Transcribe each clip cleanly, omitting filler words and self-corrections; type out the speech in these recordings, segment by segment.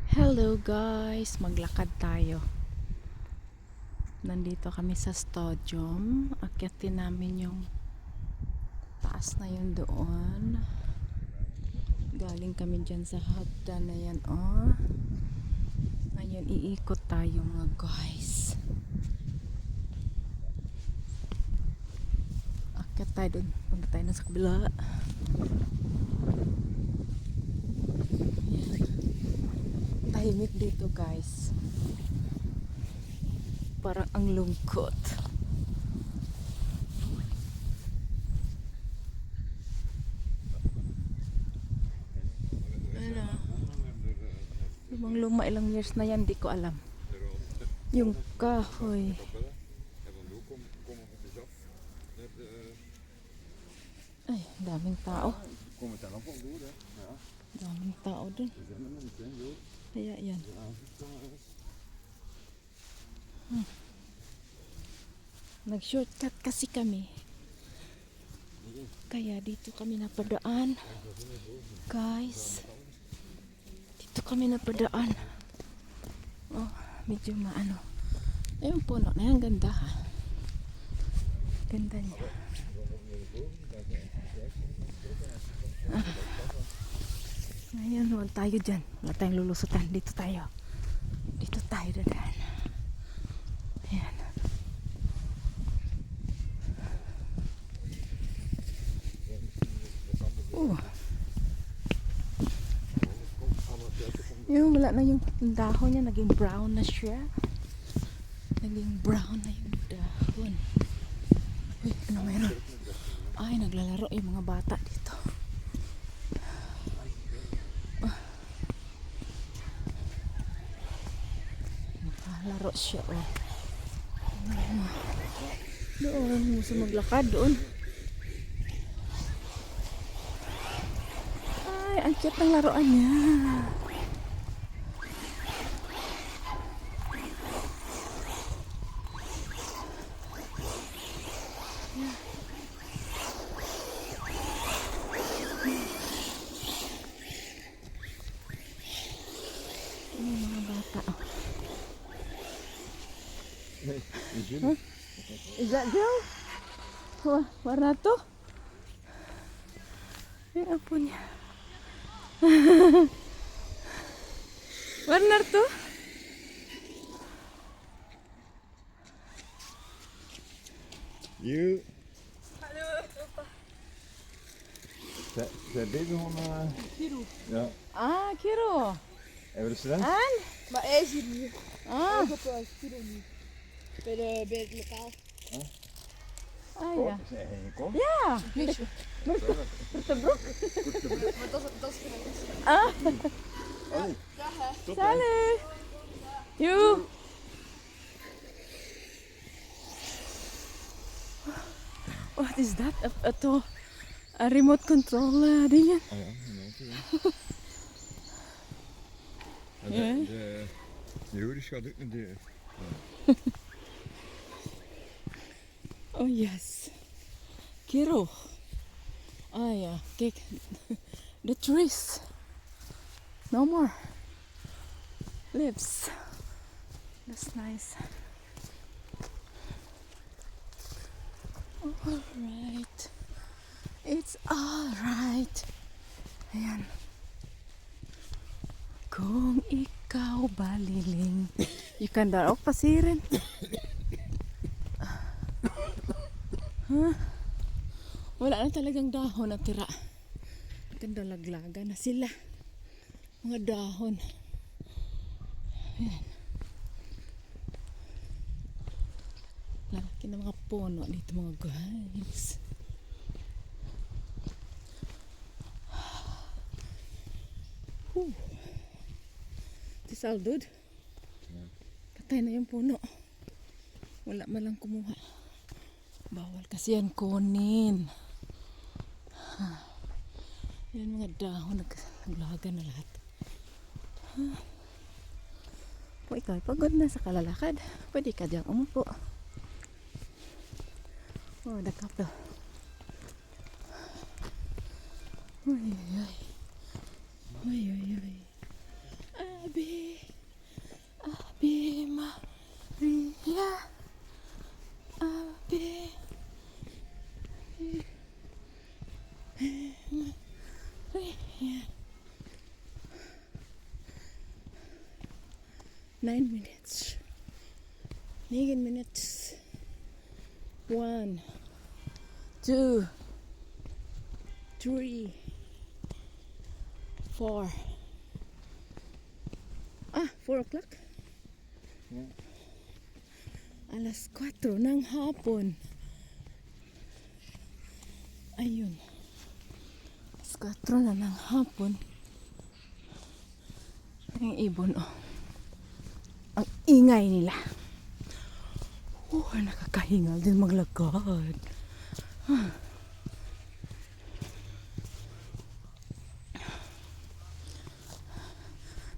Hello guys, maglakad tayo. Nandito kami sa stadium. Akyatin namin yung taas na yun doon. Galing kami dyan sa hagdan na yan, oh. Ngayon iikot tayo mga guys. Akyat tayo doon. Punta tayo na sa kabila. Tahimik dito guys. Parang ang lungkot. Ano? Lumang ilang years na yan, di ko alam. Yung kahoy. Ay, daming tao. Daming tao dun. Kaya yan. Nag-shortcut kasi kami. Kaya dito kami napadaan. Guys. Dito kami napadaan. Oh, medyo maano. Ayun puno na yan. Ganda ha. Ganda niya. Ngayon, huwag tayo dyan. Wala tayong lulusutan. Dito tayo. Dito tayo dadaan. Ayan. Yung wala na yung dahon niya. Naging brown na siya. Naging brown na yung dahon. Uy, ano mayroon? Ay, naglalaro yung mga bata dito. Laro siya, oh. Doon, gusto maglakad doon. Ay, ang cute ng laruan niya. Yung mga bata, oh. Huh? Is that Joe? Warna to? Yung apo niya. Warna to? You. Hallo, opa. Zijn deze gewoon... Kiro. Ja. Ah, Kiro. En wat is er dan? An? Maar hij is hier niet. Ah, Ik heb Kiro niet. Bij het lokaal. ah ja. Is hij gekomen? Ja. Beetje. Met de broek. Maar dat is gelijk. Ah, Allee, Ja, hè. top hè. salut. You. What is that? Ito, a remote control dingen. Ah ja, inderdaad. Ja. Ja. De Joris gaat ook naar de... Oh yes. Kiro. Ah ja, kijk. The trees. No more. Leaves. That's nice. Alright. It's alright. Ayan. Kung ikaw baliling. You can daw pasirin. Huh? Wala na talagang dahon na tira. Ganda laglaga na sila. Mga dahon. Ayan. Lalaki na mga puno dito mga guys. Whew. This all good? Patay na yung puno. Wala man lang kumuha. Bawal kasi yan kunin. Yan mga dahon naglaga na lahat. Po ikaw pagod na sa kalalakad. Pwede ka diyang umupo. Oh, the couple. Uy, uy, uy. Uy, uy, uy. Abi. 9 minutes. 9 minutes. 1, 2, 3, 4. 4 o'clock? Yeah. Alas 4 ng hapon. Ayun. Alas 4 na ng hapon. Ang ibon, oh. Ang ingay nila. Nakakahingal din maglakad.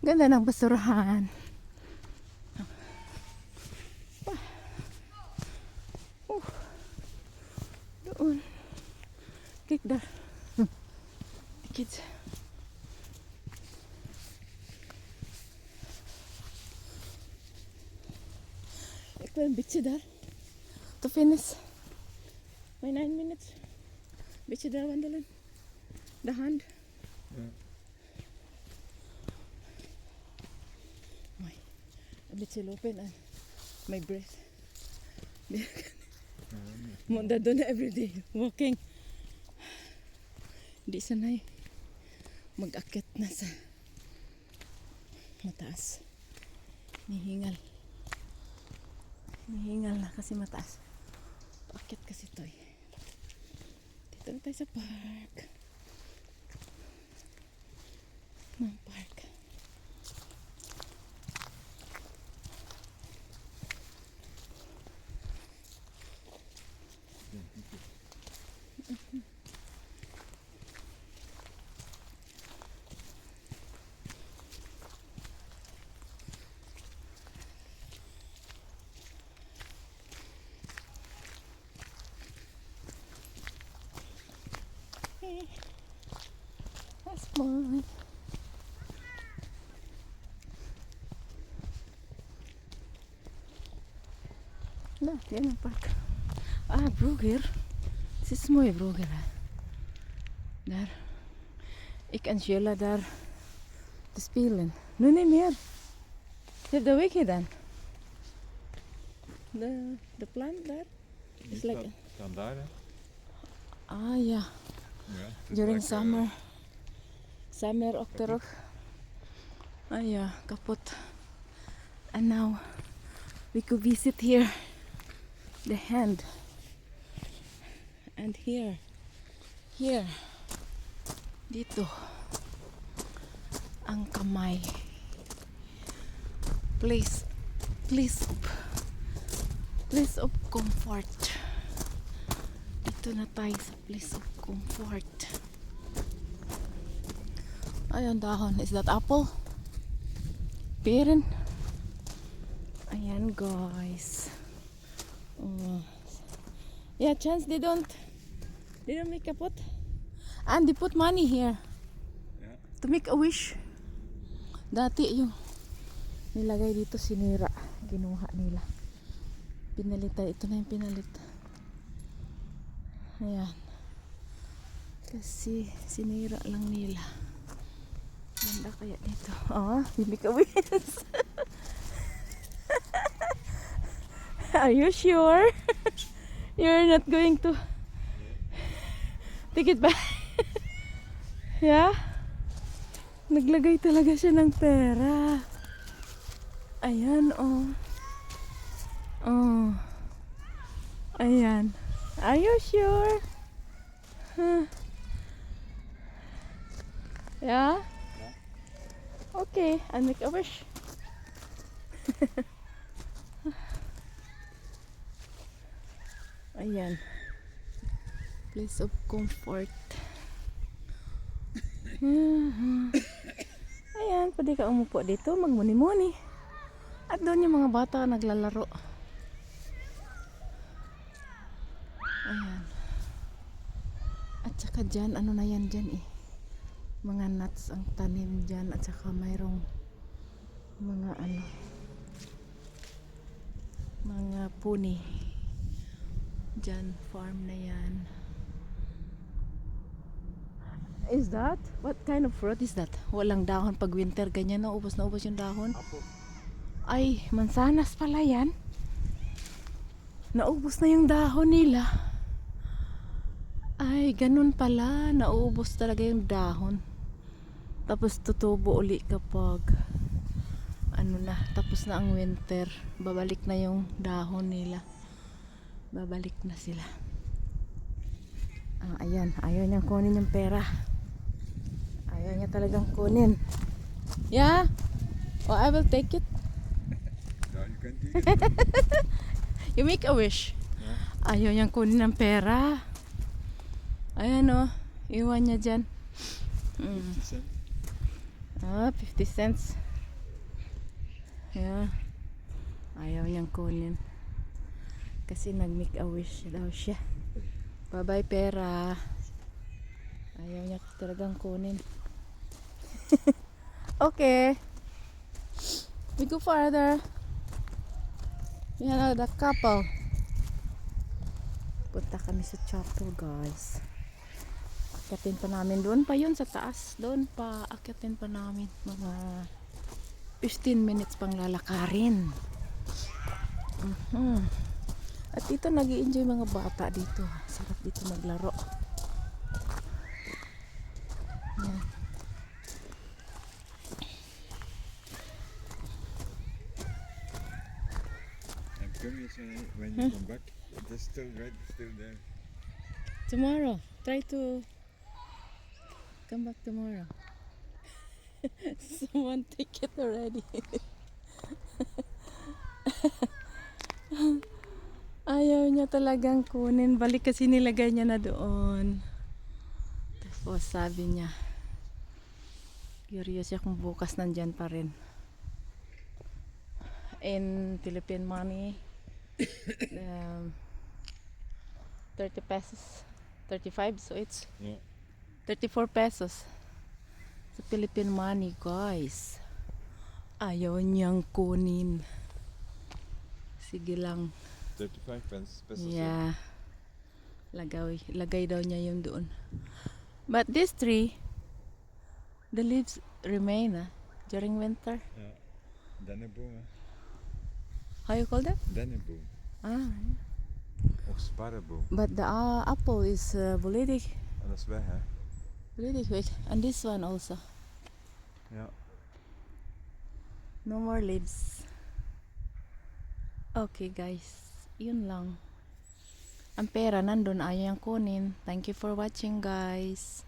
Ganda ng basurahan. Doon. Kick there. The kids. Ik wil een beetje daar. To finish. My 9 minutes. Beetje daar wandelen. De hand. Ja. Mooi. Een beetje lopen en my breath. Mo dat doen every day. Walking. Di sanay. Mag-akit na sa mataas. Nihingal. Nihingal na kasi mataas. Paakit kasi to eh. Dito na tayo sa park. Ng park. That's fine. Nah, yan ang park. Broger. Het is mooi, Broger. Daar. Ik en Sheila daar te spelen. Nu niet meer. Je hebt dat weggedaan. De plant daar. Is like... Staan daar, hè? Ja. Ja. During summer. Summer ook terug. Ja, kapot. And now we could visit here. The hand. And here. Here. Dito. Ang kamay. Place of comfort. Dito na tayo sa place of comfort. Ayan dahon. Is that apple? Pear? Ayan guys. Yeah, chance they don't make a pot. And they put money here. Yeah. To make a wish. Dati yung nilagay dito sinira. Kinuha nila. Pinalitan. Ito na yung pinalit. Ayan. Kasi sinira lang nila. Ganda kaya dito. They make a wish. Are you sure? You're not going to take it back? Yeah? Naglagay talaga siya ng pera. Ayan, Ayan. Are you sure? Huh. Yeah? Okay, I'll make a wish. Ayan. Place of comfort. Ayan, pwede ka umupo dito, magmuni-muni. At doon yung mga bata naglalaro. Ayan. At saka dyan, ano na yan dyan eh. Mga nuts ang tanim dyan. At saka mayroong mga mga puni. Dyan, farm na yan. Is that? What kind of fruit is that? Walang dahon pag winter, ganyan na ubos yung dahon. Appel. Ay, mansanas pala yan. Naubos na yung dahon nila. Ay, ganun pala. Naubos talaga yung dahon. Tapos tutubo uli kapag ano na, tapos na ang winter. Babalik na yung dahon nila. Babalik na sila. Ah, ayan, ayaw niyang kunin yung pera. Ayaw niya talagang kunin. Yeah? Oh, I will take it. Ja, je kunt die. You make a wish. Ja. Ayaw niyang kunin ng pera. Ayan o, iwan niya dyan. 50 cent. Ah, 50 cents. Yeah. Ayaw niyang kunin. Kasi nag-make a wish daw siya. Bye-bye pera. Ayaw niya talagang kunin. Okay. We go further. Yan, the couple. Punta kami sa chapel, guys. Akyatin pa namin. Doon pa yun sa taas. Doon pa. Akyatin pa namin. Mga 15 minutes pang lalakarin. At dito nag-i-enjoy mga bata dito. Sarap dito maglaro. Yan. And come here, so when you come back, it's still red, still there. Tomorrow. Try to come back tomorrow. Someone take it already. Ayaw niya talagang kunin. Balik kasi nilagay niya na doon. Tapos sabi niya, curious siya kung bukas nandyan pa rin. In Philippine money, 30 pesos. 35, so it's Yeah. 34 pesos. Sa Philippine money, guys. Ayaw niyang kunin. Sige lang. 35 pesos. Yeah. Lagay daw niya yung doon. But this tree, the leaves remain during winter. Ja. Dennenboom. How you call that? Dennenboom. Ah, Of sparrenboom. but the apple is volledig. En dat is weg, hè? Volledig weg. And this one also. Ja. No more leaves. Okay guys, yun lang. Ang pera nandun, ayaw yung kunin. Thank you for watching guys.